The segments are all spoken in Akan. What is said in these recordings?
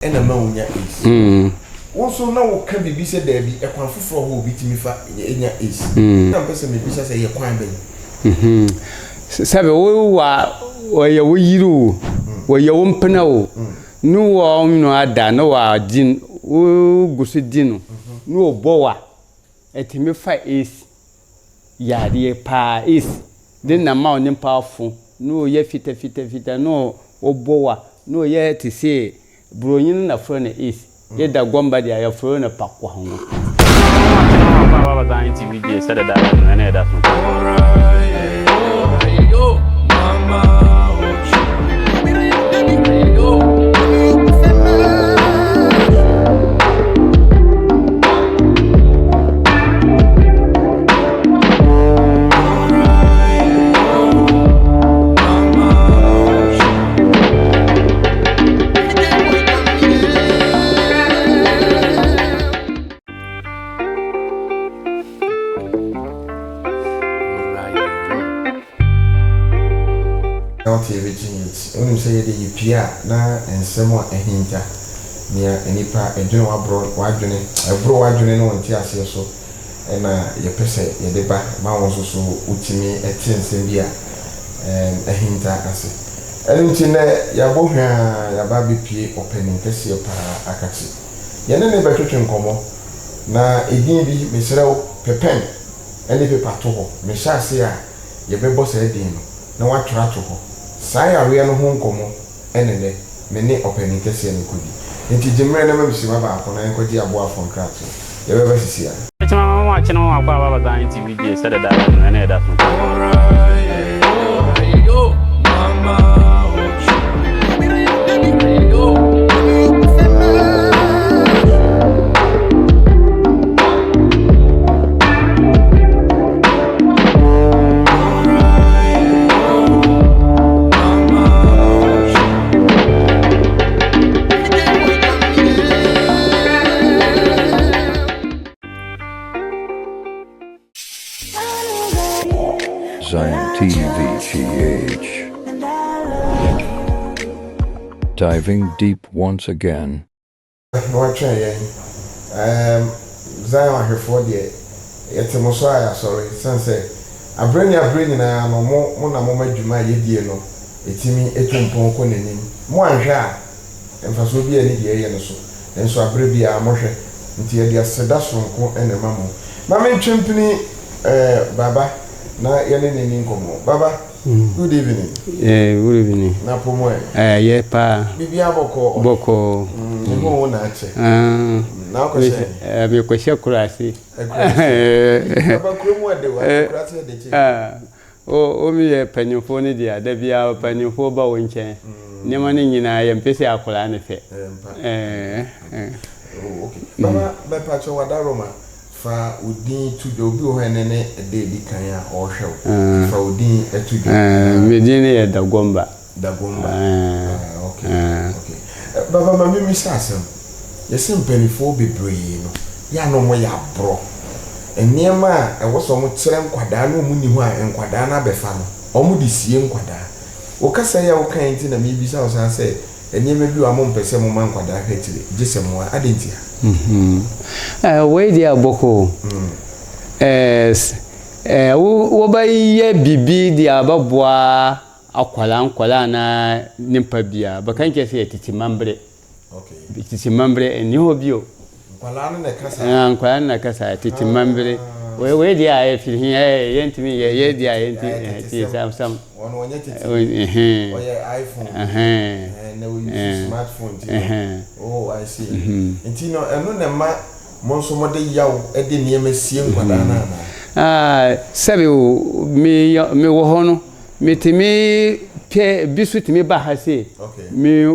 and a monia is. Also, now can be said there be a conflict who beat me for is. Some person may be say a quine. Sabe, where you where your own panel. No, no, ada, no, din, gusidino, no, boa. At me fight is dear pa is. Then a mountain powerful, no, ye fita, no, o boa, no, ye to say, Bruin a friend is. Yet the Gombadi I have thrown a pack. Ziontv Gh said that and that's When you say the Pia, na and someone a hinter near any part, a general abroad, wagoning, a bro wagoning on Tias so, and your pesse, your deba, mounds also, ultimi, a tin sembia, and a hinter as it. And in Yaboha, Yababi P opening Cassia para Akati. Yanene Bakutin Como, na Edinbi, Mr. Pepen, and if a patoho, Meshasia, Yabebos Edino, no what tratoho. Saya we no ho nkomo enene me ne openi kese ne kodi enti jimre na mabisima ba akona enkodi abo afon krato ye beba sisia mama wa cheno akwa baba Ziontv Gh said that and that's Ziontv Gh. Diving deep once again. No try Zion here for the it's a mosaya sorry sense a brain na no mo na mo madwuma ye no etimi etumpon ko nanim mo anhwa emfaso bi ani die ye no so enso abre bi a mo hwe nti ye dia seda sonko enema mo ma me twempini baba na yene neni nkomo baba good evening Good evening na pomo ye pa bibia boko mo na ache na ko se me ko she kurasi baba kromo de wa kurasi de che o mi ye panyofo ni dia da bia panyofo ba wonchen ne ma ni nyina ye mpese akura ne fe okay baba be pa cho wada roma fa udin tudo obi o henene de di kan ya o hwew fa udin etudo me din ye da gomba okay baba mami mi sasem yesi mpanifo bebre no ya no mo ya bro eniema e wo so mo kire nkwada no mu ni hu a nkwada na befa no o mu di sie nkwada wo kasa ya wo kan ti na mi bi sa o san se eniema bi wa mo mpese mo man nkwada hwetire gisem wa adentia we dia boko wo ba ye bibi dia babwa akwala na nimpa bia bakan ke se titi mambre okay titi mambre eni hobio nkwala na kasa titi mambre we dia e fi yentimi ye dia yenti sam one wonye titi oye iPhone na we use smartphone oh I see enti no eno na ma monso mode yaw e de niam sie nkwada na sabe me wo hono metimi pe bisutimi ba hase me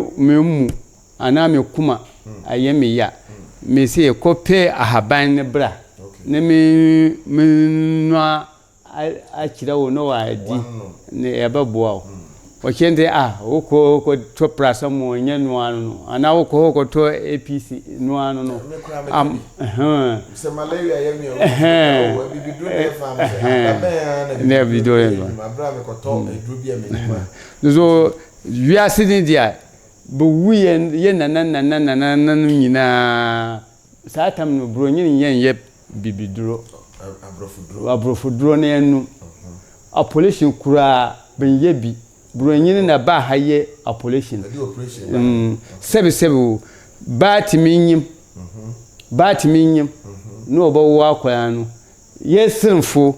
mu ana me kuma ayemi ya me se ko pe ahaban ne bra ne me no a kira wo no wa di ne ebeboa o kende ko to prasa mo nya no anu ana wo ko to APC no anu no se malaria yemi o bibidu ne fam se ne bido ma bra me ko to edu bia me ma so we are sitting there bu ye na nyina saa tam no bronyin ye bibiduro abrofuduro na enu apolation kura ben ye bi bronyin na ba haye apolation sebe batiminyim no obawo akwa no yesinfo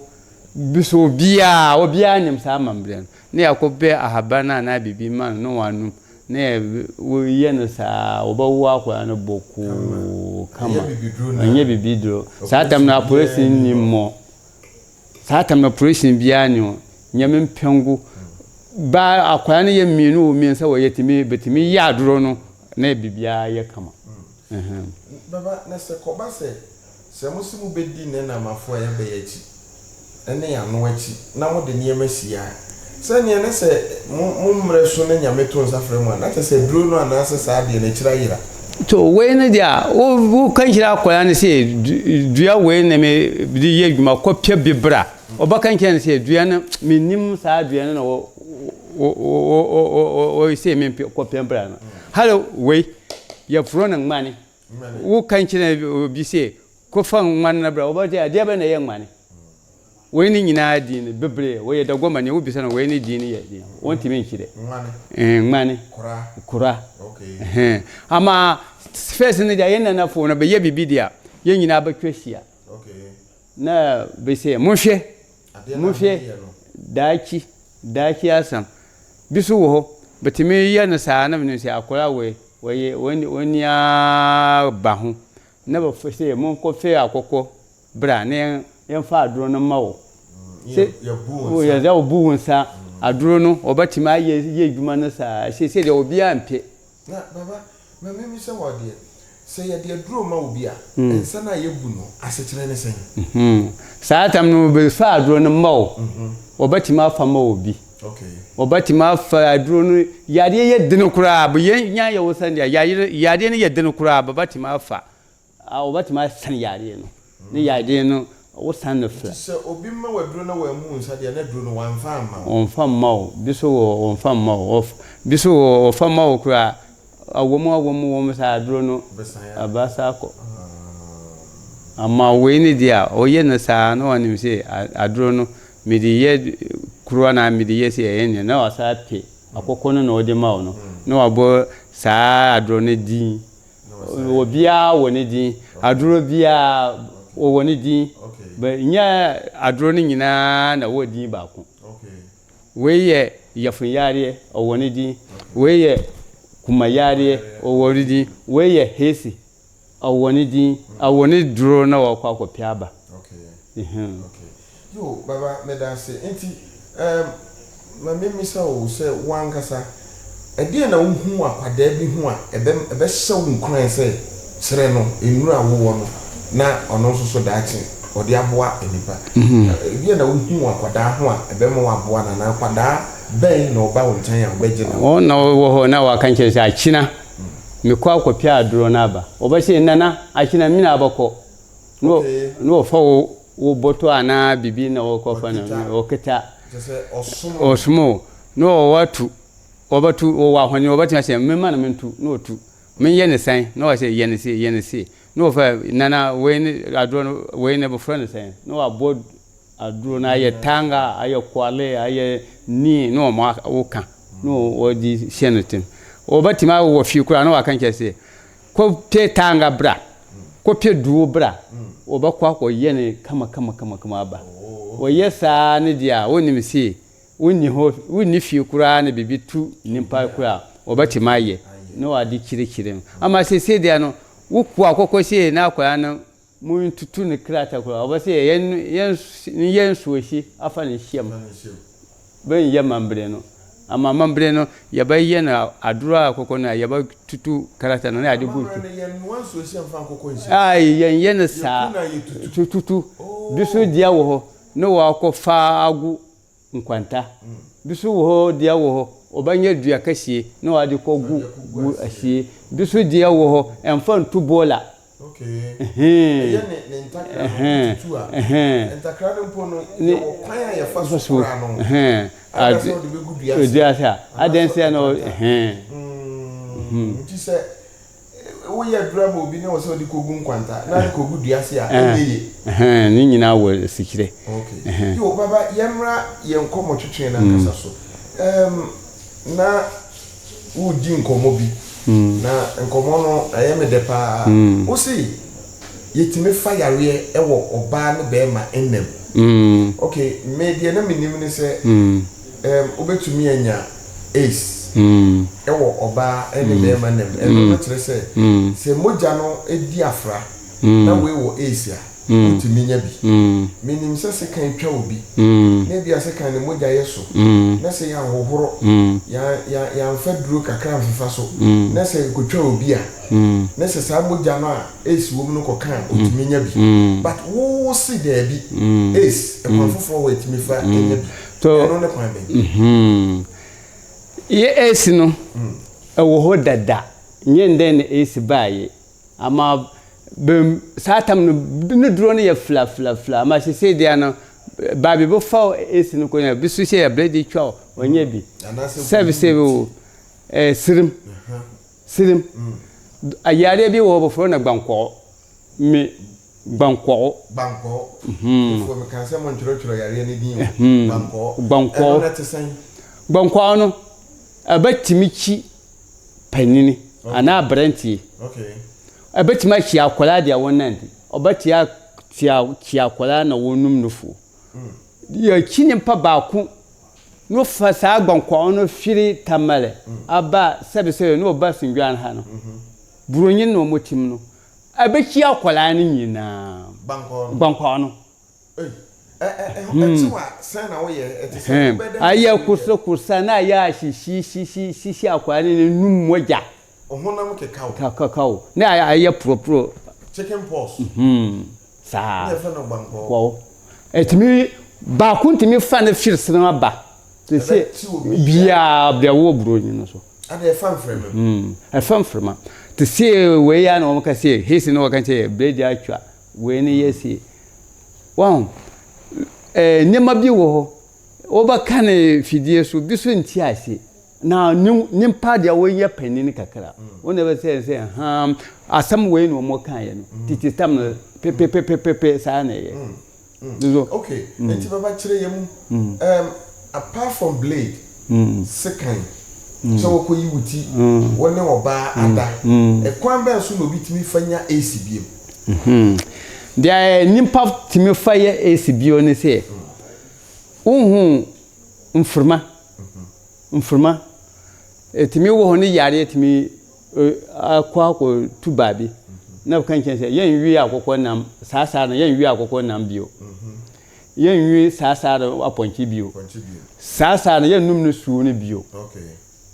biso obia nyim saa mambre ne yakobe ahabana na bibi man no wanu ne ye no saa obawo akwa no boku kama anye bibidro saa tam na operation nyimmo saa tam na operation bia nyo nyame mpengu ba akwa no ye mienu miensa wo yetimi betimi ya aduro no na bibia ye kama baba na se koba se musimu bedi ne na mafo ya be yachi ene ya no achi na mo de niema sia se ne ne se mumre so ne nyame to nsafre mu na se duro no ana se sa de na kira yira to we ne dia wo kan kira akwara ne se dua we ne me di ye dwuma kopia bibra obakan kira ne se dua ne minim sa dua ne no o se me kopia bibra no hello we ya frona ngmani wo kan kira bi se ko fan man na bra obodi ade ba na ye ngmani we ni nyina di ne bebre we ye dagoma ne wo bi se na we ni di ne ye di wonti me nkire ngmani kura okay ama first ne dia ye na fo na be ye bibidia ye nyina ba twahia okay na be se mohwe daki asam bisu wo betime ye na saa na me se akora we woni a bahu na ba se mon ko fe akoko bra ne yen fa aduro no mawo se ya za obu nsa aduro no obatima ye adwuma no saa se de obi ampe na baba mami se wode se ye de aduro ma obi a ensa na ye bu no asekire ne sen saa tam no be fa aduro no mawo obatima fa ma obi okay obatima fa aduro no yade ye dinu kura bu ye nya ye wosan dia yade ne ye dinu kura babatima fa obatima san yade no ne yade no wosan no fra se obi ma waduro na wa mu nsa dia na duro no wan fa ma onfa ma biso onfa ma biso ofa ma kura awomu sa aduro no abasa ko ama we ni dia oye na sa no wanim se aduro no midi ye kura na midi ye se ye na wasa pe akoko no na ode ma no na wabo sa aduro ne din obia woni din aduro bia woni din ba nya aduro ni nyina na wodi ba ko okay we ye yafun yare woni din we ye kuma yare woni din we ye hesi woni din woni duro na wa kwa piaba okay okay yo baba medase enti ma memisa o se wankasa ede na wohu akwada bi hu a ebe hyew nkran se sere no enura wo no na ono so daachi odi aboa enipa ede na wohu akwada hu a ebe mo aboa na akwada ben na oba wontan ya gbeje na o na wo ho na wa kan kire achina me kwa akopia aduro na ba oba se nana achina mi na abako no fa wo boto ana bibi na wo kofa na o kita osumo no watu obatu o wa hwani obatu ase memma na mentu no otu men ye ne san no wa se ye ne se no fa nana we ne aduro we ne bo friend san no wa bod aduro na ye tanga aye kwale aye ni no ma woka no odi shenetin obati ma wo fi kura no wa kan kese ko pe tanga bra ko pe duo bra obakwa ko ye ne kama ba wo yesa ne dia woni mi se wonni fi kura ne bibitu nimpa kura obati maye no adi kirikire ama se dia no wuku akoko se na akwa no mun tutu ne krata kura obase yen suoshi afa ne hiem ben ye mambre no ama mambre no ye ba ye na adura akoko na ye ba tutu krata no na adi butu ai yen sa tutu bisu dia wo ho no wa ko fa agu nkwanta bisu wo dia wo obanye dua kasie no ade ko gu asie bisu dia wo emfa ntu bola okay ye ne ntakra tutu a ntakra mpo no ye kwan ya fa so kra no ade be gu dua sia adense no nti sɛ woyɛ drama obi na wo sɛ odi kogu nkwanta na kogu duase a ɛyɛ ne nyina wɔ sikire okay yo baba yɛmra yɛnkɔmɔ twetwe na kasa so na wodi nkɔmɔ bi na nkɔmɔ no ɛyɛ me de pa wo se yɛtime fa yareɛ ɛwɔ ɔbaa ne bɛɛma enam okay me de na menim ne sɛ obetumi anya ace ɛwɔ ɔbaa ne bɛɛma nam ɛno no kyerɛ sɛ mogya no edi afra na we wɔ ace a utumi nya bi menim sɛ se kan twa obi na bia se kan ne mogya yɛ so na se ya hohoro ya mfa duro kakra mfa so na se kotwa obi a na se saa mogya no a ace wo mu no kɔkan utumi nya bi but wo si there bi ace ɛkwan foforo wɔ etimi fa nya bi ɛno ne kwan bɛn ye ace no ɛwɔ ho dada nye ndɛn ne ace baaye ama bem satam no duro no ye fla ma se say dia no ba bi bo fa ace no ko nya bi so she blade twa onye bi service sirim ayare bi wo bo fo na gbankɔ me gbankɔ fo me kan se mo ntoro yare ne din gbankɔ no abatimi chi panini ana branti okay abatimi chi akola dia wonandi obatia tia akola na wonum nufo ya chini mpa baako no fa saa gbankɔ no firi tamale aba sebese no oba sindwan ha no buronyin no motim no abachi akola ne nyina gbankɔ no sana wo ye etise aya kursa na ya shishi akwani ne num moja ohonam kekao kakao na aya pro chicken pox sa ne fa no gbankɔ wo etimi ba kuntimi fa na firs na ba te se bia bia wo buronyi no so ade fan frema te se we ya no ka se hesi no ka se blade atwa we ne yesi wow nema bi wo ho obaka ne fidie so bi so nti ase na nimpa dia wo ye panini kakra wona be say asam we no mo kan ye no titi tam no pepe sa na ye okay enti baba kire yem apart from blade second so wo ko yi wuti wona oba ada e kwan ben so no bitimi fanya acbm dia nimpa timi faye acbm ne se mfurma etimi wo honi yare etimi akwa ko tubabi na kan chen se yen wi akokọ nam sasa na yen wi akokọ nam bio yen wi sasa na aponchi bio sasa na yen num no su ne bio okay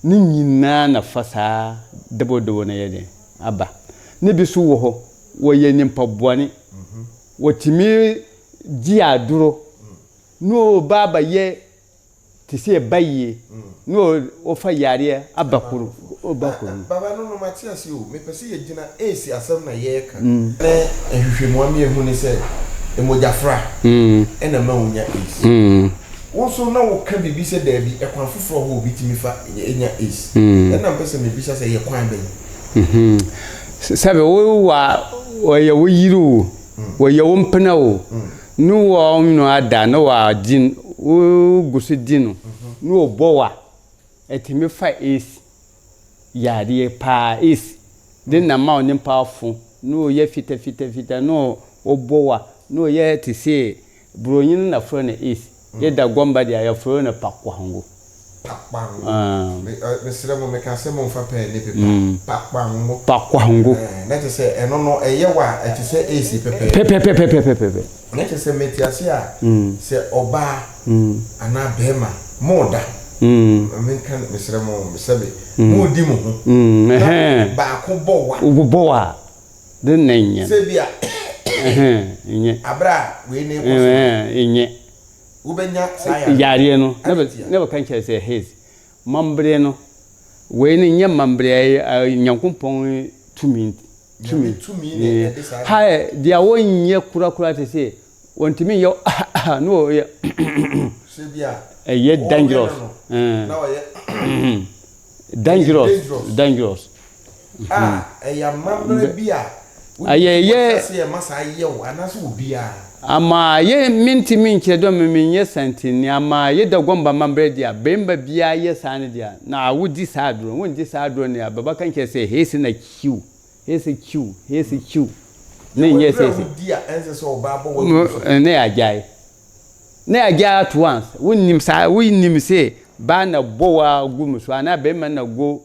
ni nyina na fasa debodo na yede aba ne bi su wo ho wo ye nimpa boane wo timi ji aduro no baba ye tisi baye no ofa yare abakuru baba no matias yo me pese ye gina esi asem na ye ka ehwehwemu am ye hu ne se emojafra ena ma unya esi wonso na wo ka bibi se da bi ekwan foforo ho obi timi fa enya esi ena pese me bisa se ye kwan ben sabe wo ye wo yiru wo ye wo mpena wo no wo no ada no wa din o gusu dinu no bowa etimi fa esi yare pa esi den na ma onim pa fu no ye fita no obowa no ye ti se bronyin na fro na esi ye da gomba dia ya fro na pakwa hango me sire mo me ka se mo fa pe ne pakwa hango na te se eno no eye wa eti se esi pepe na te se metiase a se oba ana bema moda me kan me sire mo me sebe mo di mo ba ko bowa den nanya se bia nye abra we ne ko nye ubenya saya yare no never kan che say his mambre no we ni nya mambre nyankompon tumi ne ha dia wonye kura te say wontimi yo no ye se bia ye dangerous na wa ye dangerous eya mamre bia ayeye se masa yew anaso obia ama ye minti minche do menye santini ama ye da gomba mamre dia bemba bia ye sane dia na wudi sadro wonji sadro ne ababa kanke se hesi na q hesi q ne nye se dia ense so baba wo ne ajai at once wonnim se ba na bowa gumuso ana bemma na go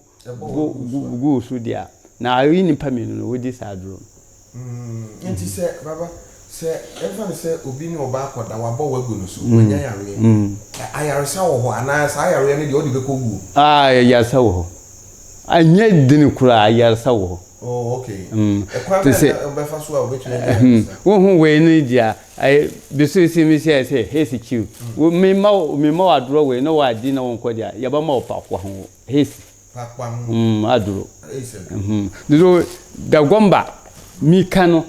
so dia na ayi nipa menu no wodi sadro nti se baba se efa se obi ni oba akoda wabo wagu no so onya yare ayaresa wo ho ana sa ayare ne de odi bekogu yaresa wo ho anya dini kura ayaresa wo ho okay ekwa be fa so a obetwe wo hu we ni dia bisu si mi se hesi q wo mi ma adro we no wa di na won ko dia ya ba ma opa kwa ho hesi pakwa adro do da gomba mi kano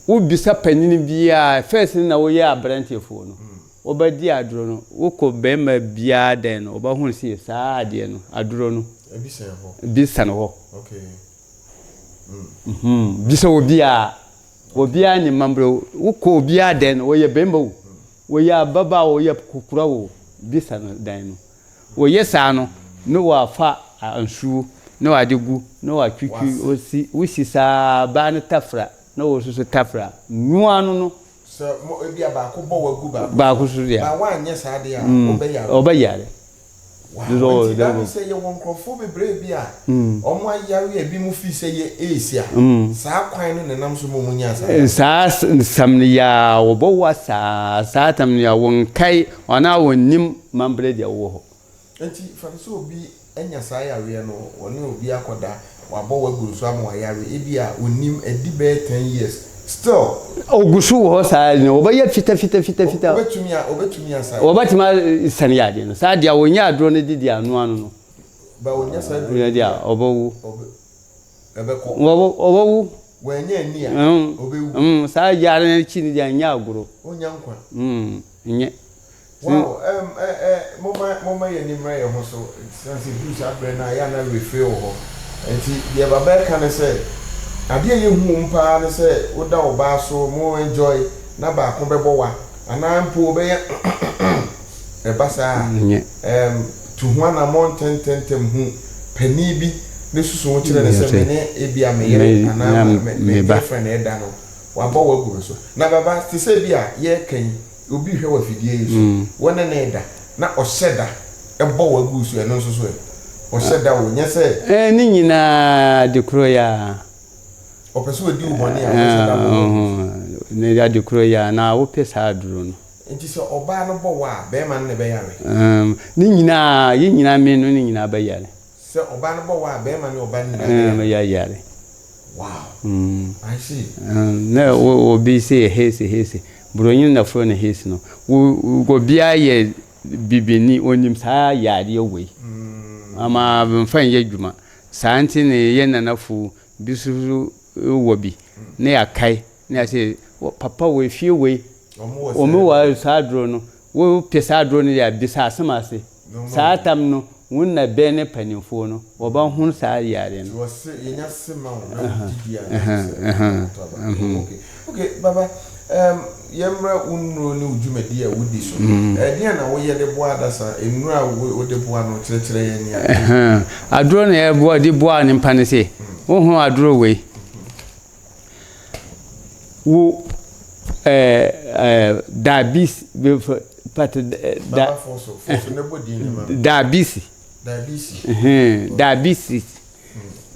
wo bisa panini bia first na wo ya abrantefo no obadi adro no wo ko bema bia den no oba hu si saa de no adro no bisa no ho okay bisa obia ni mambro wo ko obia den wo ye bemba wo ya baba wo ye kokura wo bisa no dan no wo ye saa no no wa fa ansu no wa degu no wa twitwi osi wusi saa ba ne tafra no wo so tafra nuanu no so mo ebia ba ko bo wagu ba ko so dia ba wa anya saa de a obeyare do that say you won crofo bebre bia omo ayare e bi mu fi say ye esia saa kwan no nenam so mo munya saa samni ya obo wa saa tamni ya won kai ona wonnim mambre dia wo ho enti fa so obi enya saa yare no woni obi akoda wabo wagu so am ayare e bia onnim edibe 10 years still ogusu ho saa no obaye fita obetumi asa obatima sania de no saa dia wonya adro ne didi anu anu no ba wonya saa adro dia obawu ebeko obawu wanya ani a obewu saa yare ne chi ni dia nya aguro onya nkwa nye wow mama ye ni mra ye ho so sense bruce abre na ya na refill ho enti dia baba ka ne say ade ye hu mpa ne say oda oba so mo enjoy na ba ko bebo wa ana mpo be e basa to hu na montentem hu pani bi ne susu wo kire ne say me e bia me yere ana me boyfriend e da no wa bo wa guru so na baba ti say bia ye kan obi hwe wa fidie yesu wona na eda na ohyeda e bo wa guru so eno so so ohyeda wo nya say ni nyina de kro ya opeso odi uboni a ohyeda wo ne ya de kro ya na wo pesa aduro no enti so oba no bo wa be man ne be yare ni nyina ye nyina me no ni nyina be yare se oba no bo wa be man ne oba ni na yare wow I see na wo bi say hesi bronyin na fro na hesi no go bia ye bibini onim saa yare we ama mfan ye dwuma santi ne ye nanafu bisu wo bi na ya kai na ya say papa we fie we omo wa sadro no wo pesa adro ne ya bisa asemase saa tam no wonna be ne panimfo no wo ba hun saa yare no wo se yenya sema na didia okay baba yemra unro ni ujumedi a wudi so dia na wo ye de boa dasa enura wo de boa no kire ye ni adro na ye boa de boa ni mpane se wo hu adro we wo dabis but da foso ne bodi ni ma dabis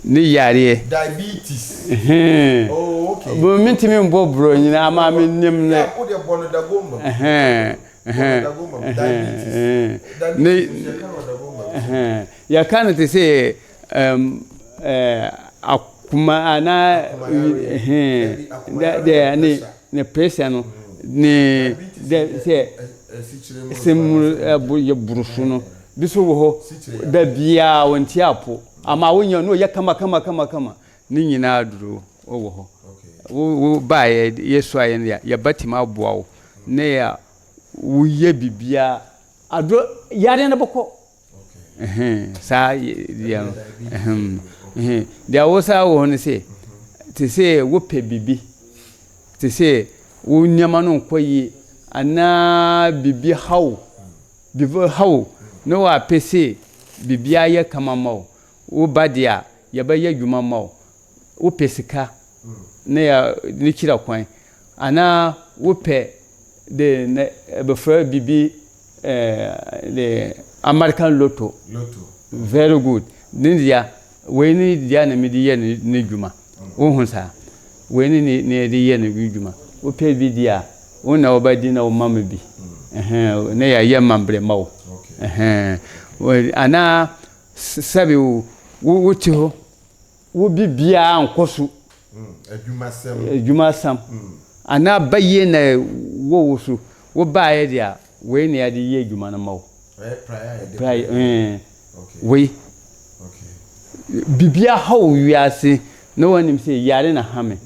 ni yare diabetes okay bo mitimi mbo bro nyina ama me nim ne o de bono da gomba diabetes ya kana te se akuma ana de ne pressure no ne de se sim ye burusu no biso wo ho da bia wonti apo ama wonya no ye kama ni nyina aduro wo ho wo ba ye so aye ya batima aboa wo ne ya wo ye bibia aduro yare na boko sa ya Dia wo sa wo ne se te se wo pe bibi te se wo nyama no koyi ana bibi hawo no wa pese bibi aye kama mawo wo badia ya ba ye dwuma mawo wo pesika ne ya ni kira kwan ana wo pe de ne before bibi the American lotto very good India we ni dia na mi di ye ni dwuma wo hu sa we ni di ye ni dwuma wo pe bi dia wo na wo ba di na wo mama bi ne ya ye mambre mawo ana sabi wo ti ho wo bibia ankoso adwuma sam ana baye na wo wusu wo baaye dia we ne ya di ye adwuma na mawo we bibia hawo wiase no wanim say yare na hame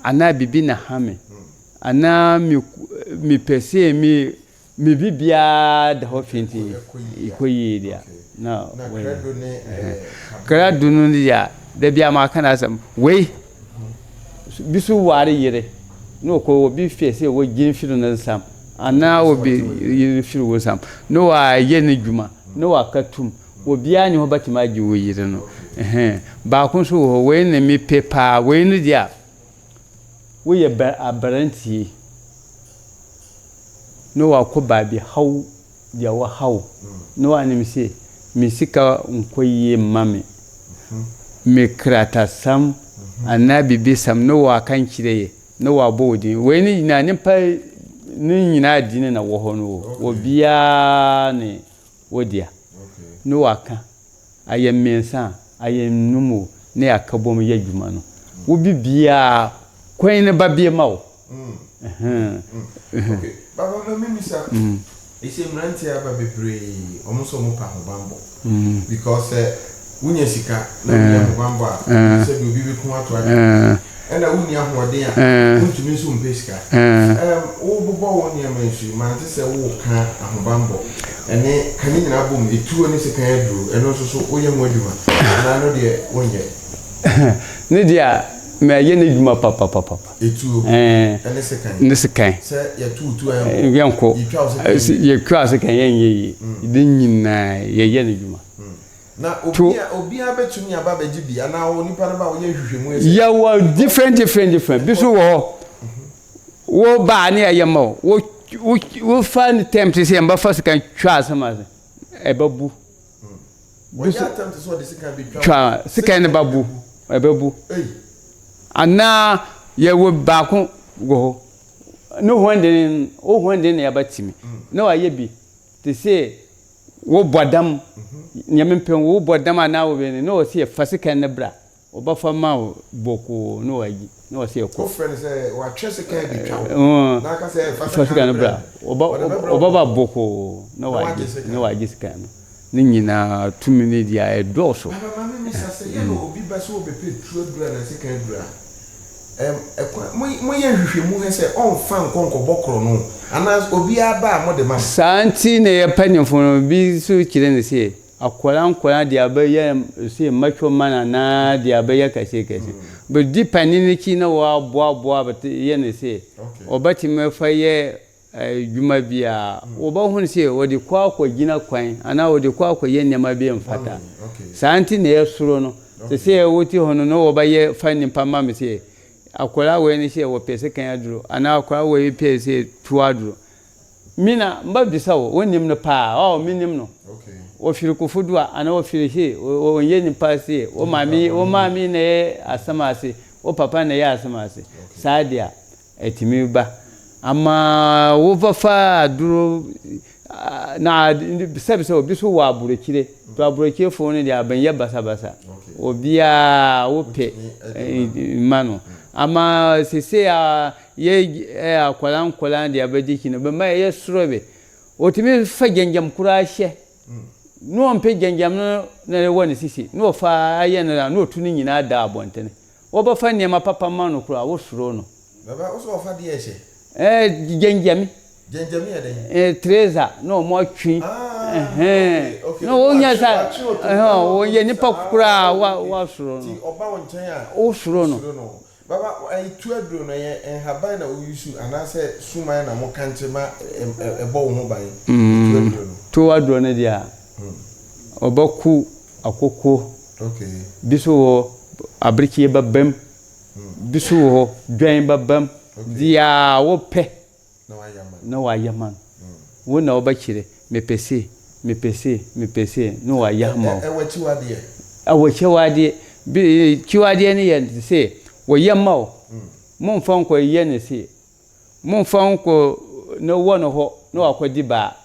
ana bibi na hame ana mi pese mi bibia da ho finti ikoyi dia na kra dunu dia da bia ma kana sam we bisu ware yire no ko bi fese wo gin firu na sam ana obi yire firu wo sam no wa ye ne dwuma no wa katum obi ani ho batima gi wo yire no ba kun so ho we ne mi pepa we ne dia wo ye abaranti no wa ko ba bi haw dia wa haw no wa ni mi se mi sika nkoyi mame me krata sam anabi bi sam no wa kan kireye no wa bodi we ni na ni pa ni nyina dine na wo ho no wo bia ne wodia no wa kan ayem mensa ayem numu ne akabom ya dwuma no wo bibia kwen ne ba bia mawo okay baba me misa ise mranti aba bebre omuso mu pa ho bambo because wunya sika na wunya ho bambo a se bi obi bi kun ato ade ena wunya ho ode a untumi so mpe sika wo bobo wo ne amansu man te se wo ka ho bambo ene kan nyina bom etuo ne sika aduru eno so so oye ho aduma na no de wonye ne dia me ye ne dwuma papa etuo ene sekan se ya tutu ayo yanko ye kwa sekan ye de nyina ye ne dwuma na obi abetumi aba beji bi ana wo nipa na ba wo ye hwehwemu ese ya wa different biso wo ba ne ya ma wo fan tempt se mba fa sekan twa asama ebabu wo ya tempt so de sekan bi twa sekan ne babu ebabu ana ye wo ba ko go no hwende ne ya batimi no aye bi te se wo bodam nyamempem wo bodam ana wo be no se fasika ne bra obafa ma boko no agi no se ko friend say wa twese kan bi twa na ka say fasika ne bra obaba boko no agi sika no ni nyina tumi ne dia edoso baba me sase ye no obi ba so obepe tru bra na sika bra mo ye hwehwemu he se on fan konko bokro no ana obi aba mo de ma santi ne ye panimfo no bi so kire ne se akoran dia ba ye se macho mana na dia ba ye kase but dipani ne ki na wa boa but ye ne se obati me fa ye dwuma bia oba hun se wodi kwa gina kwan ana wodi kwa ye nyama bi mfata santi ne ye suro no se woti hono no oba ye fani pama me se akola we ni se wo pese kan aduro ana akola we pese tuaduro mina mbabisa wo wonim no pa minim no o firi kufudua ana o firi he o yeni pase o mami ne asamase o papa ne ya asamase sadia etimi ba ama wo fafa aduro na sebise obi so wa aburekire to aburekire fo ne dia banye basa obia wo pe mano ama sese ye akwala dia badiki no be ma ye sorobe otimi fa genjam kurahye no mpe genjam no na woni sisi no fa aye no tuni nyina da abontene wo fa ne ma papa ma no kura wo soro no baba wo so fa de ye genjam Jenjami ade. Teresa no mo twi. No wonya sa wonye nipa kura wa suro no. Ti oba wonchen a. O suro no. Baba ai tu aduro no ye haban na wo yusu anase suman na mo kanche ma ebo wo ho ban. Tu aduro no. Tu aduro no dia. Obaku akoko. Okay. Biso wo abriki babam. Biso wo dwan babam. Dia wo pe. No wa yaman. Wo na obakire mepese no wa yama. Awachiwade bi chiwade ne ye se wo yama o. Mon fon ko ye ne se. Mon fon ko no wono ho no akodi ba.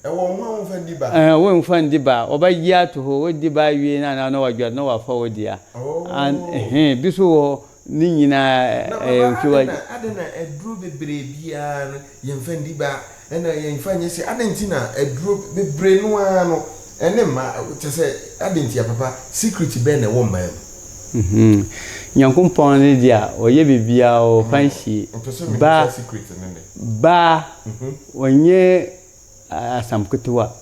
Wo mo fan di ba. Wo fan di ba. Oba ya to ho wo di ba wi na no wa gwa no wa fa wo dia. And biso wo ni nyina chiwade. Adena edru bebre bia no ye fan di ba. Ena ye mfanye se adentina edru bebre no ano ene ma tese adentia papa secret be na wo man nyankompon ne dia oye bibia o fanshi ba onye asamkutuwa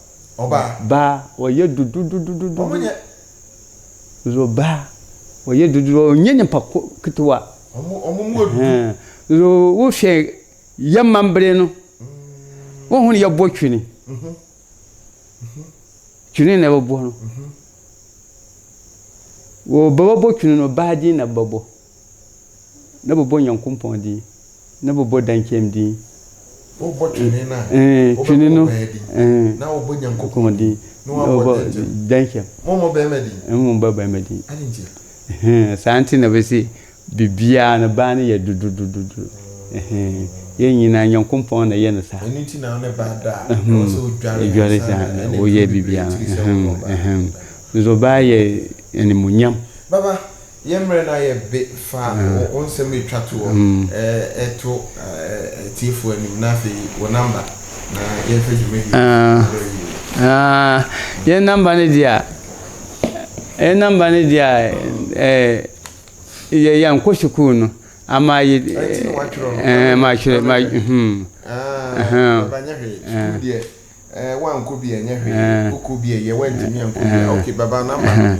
ba oye dudu omonye zo ba oye dudu onye nyampa kutuwa omo dudu zo wo hwe yamambre no wo hu ya botwini twini na bo no wo babo twini no baadi na babo na bobo nyankompon di na bobo dankem di wo botwini na twini no na wo bo nyankompon di no wo dankem mo be medi mo baba medi alinje santi na besi bibia na ba na ya dudu ye nyina nyankompon na ye no sa eni ti na ne bada so dware sa o ye bibia zo ba ye eni munyam baba ye mre na ye be fa on se me twato eto tifo anim na fe wo number na ye fe jumedi ye number ne dia ye yan ko shuku no ama ye ma chure ma studio wan ko bi enye hwe ko bi ye wantimi an ko bi okay baba number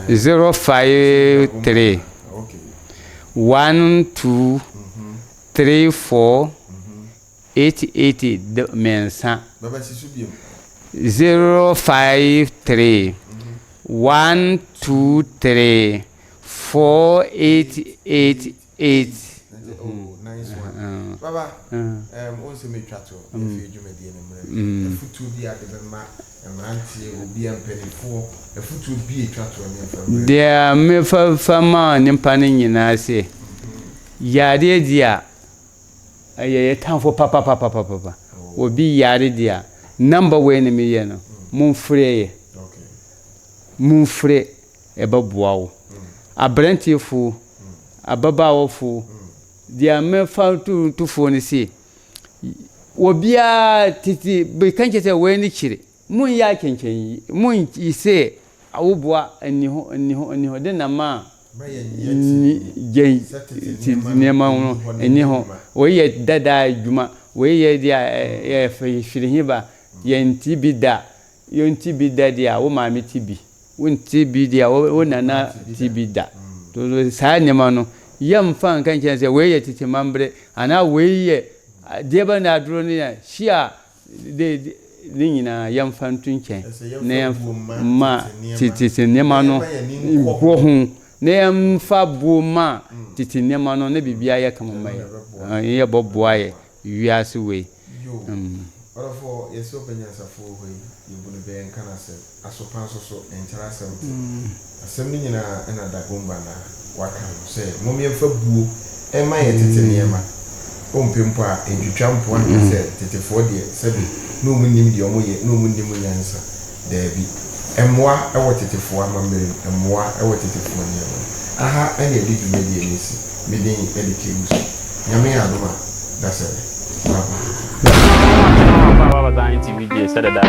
053 okay 1 2 3 4 8 mensa baba sisu bi 053 1 2 3 4 8 nice one baba also me twato if you me die nemre futu bi ade be ma emrantie obi ampenifo futu bi twato me dia me fa ma nimpa ne nyina se yade dia aye tanfo papa obi yade dia number we ne me ye no munfreye okay munfre ebabuawo abrantiefo ababaawofo dia me fa tu phone si obia titi be kanche se we ni chire mun ya kenken mun ise awobua ani ho de na ma je nema no ani ho we ye dada adwuma we ye dia ye firihiba ye ntibida yo ntibida dia wo ma me tibi wonti bi dia wo nana tibida to sa nema no yam fan kan chen se we ye titi mambre ana we ye deba na duro ni shia de nyina yam fan tunchen na ma titi nema no bo hu na yam fa bo ma titi nema no na bibia ye kamama ye boboa ye wiase we for yeso penyansa fo hoyi yibunu be nkana se asopan so enchara sem asem ni nyina na dagomba na waka se momye fa buo e ma ye tete niema ompempo a edwitwa mpo an se tete fo de se bi no munnim de omo ye no munnim nyansa da bi emwa e wo tete fo amamere emwa e wo tete fo niema aha ene de dwuma de enisi medin edikeus nyame adoma da se Ziontv Gh said that I